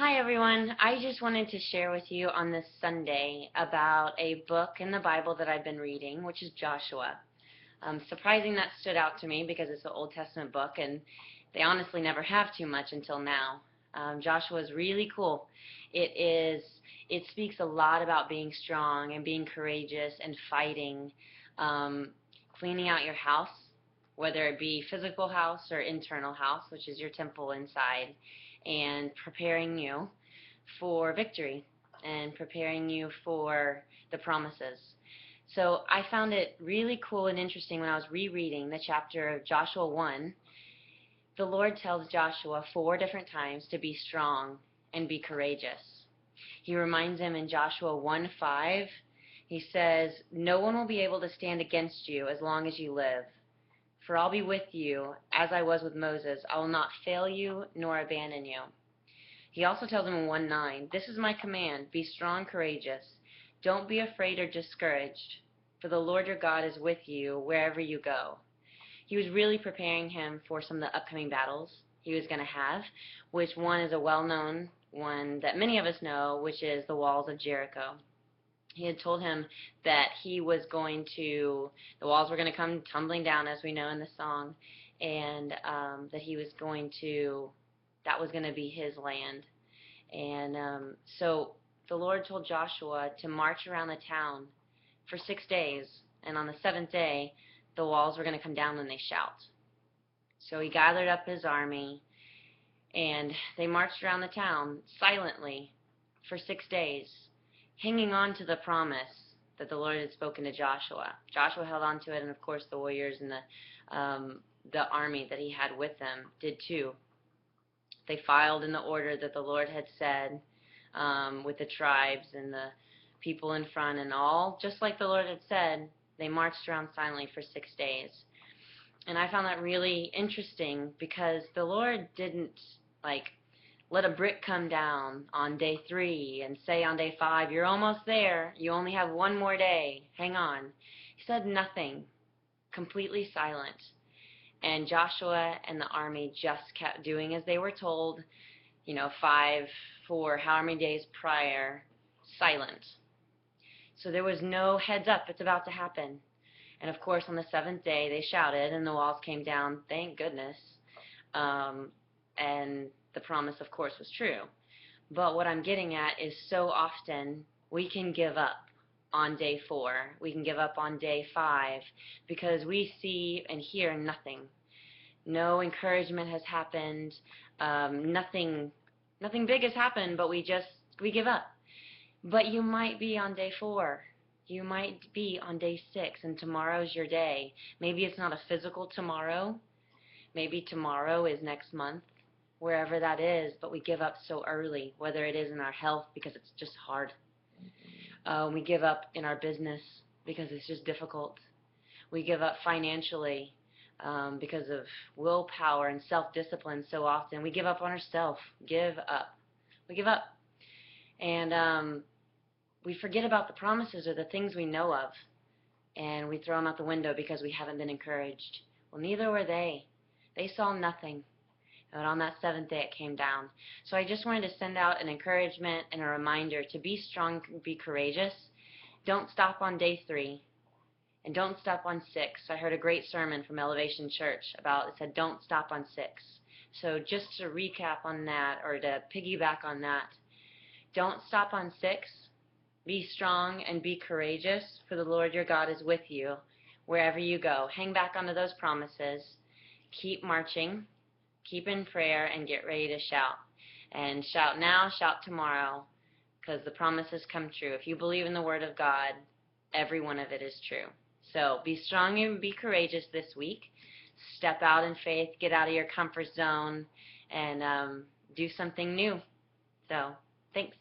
Hi everyone. I just wanted to share with you on this Sunday about a book in the Bible that I've been reading, which is Joshua. Surprising that stood out to me because it's an Old Testament book and they honestly never have too much until now. Joshua is really cool. It speaks a lot about being strong and being courageous and fighting, um, cleaning out your house, whether it be physical house or internal house, which is your temple inside, and preparing you for victory and preparing you for the promises. So I found it really cool and interesting when I was rereading the chapter of Joshua 1. The Lord tells Joshua 4 different times to be strong and be courageous. He reminds him in Joshua 1:5, he says, "No one will be able to stand against you as long as you live. For I'll be with you, as I was with Moses. I will not fail you nor abandon you." He also tells him in 1:9, "This is my command, be strong, courageous. Don't be afraid or discouraged, for the Lord your God is with you wherever you go." He was really preparing him for some of the upcoming battles he was going to have, which one is a well-known one that many of us know, which is the walls of Jericho. He had told him that the walls were going to come tumbling down, as we know in the song, and that was going to be his land. And so the Lord told Joshua to march around the town for 6 days, and on the seventh day, the walls were going to come down and they shout. So he gathered up his army, and they marched around the town silently for 6 days, hanging on to the promise that the Lord had spoken to Joshua. Joshua held on to it, and of course the warriors and the army that he had with them did too. They filed in the order that the Lord had said, with the tribes and the people in front and all, just like the Lord had said. They marched around silently for 6 days. And I found that really interesting because the Lord didn't let a brick come down on day 3 and say on day 5, "You're almost there. You only have one more day. Hang on." He said nothing, completely silent. And Joshua and the army just kept doing as they were told, 5, 4, however many days prior, silent. So there was no heads up, it's about to happen. And of course, on the 7th day, they shouted, and the walls came down, thank goodness. And the promise, of course, was true. But what I'm getting at is so often we can give up on day 4. We can give up on day 5 because we see and hear nothing. No encouragement has happened. Nothing big has happened, but we give up. But you might be on day 4. You might be on day 6, and tomorrow's your day. Maybe it's not a physical tomorrow. Maybe tomorrow is next month, wherever that is, but we give up so early, whether it is in our health because it's just hard. We give up in our business because it's just difficult. We give up financially because of willpower and self-discipline so often. We give up on ourselves. Give up. We give up. And we forget about the promises or the things we know of, and we throw them out the window because we haven't been encouraged. Well, neither were they. They saw nothing. But on that 7th day, it came down. So I just wanted to send out an encouragement and a reminder to be strong, be courageous. Don't stop on day 3, and don't stop on 6. I heard a great sermon from Elevation Church it said, don't stop on 6. So just to recap on that, or to piggyback on that, don't stop on 6. Be strong and be courageous, for the Lord your God is with you wherever you go. Hang back onto those promises. Keep marching. Keep in prayer and get ready to shout. And shout now, shout tomorrow, because the promises come true. If you believe in the Word of God, every one of it is true. So be strong and be courageous this week. Step out in faith, get out of your comfort zone, and do something new. So thanks.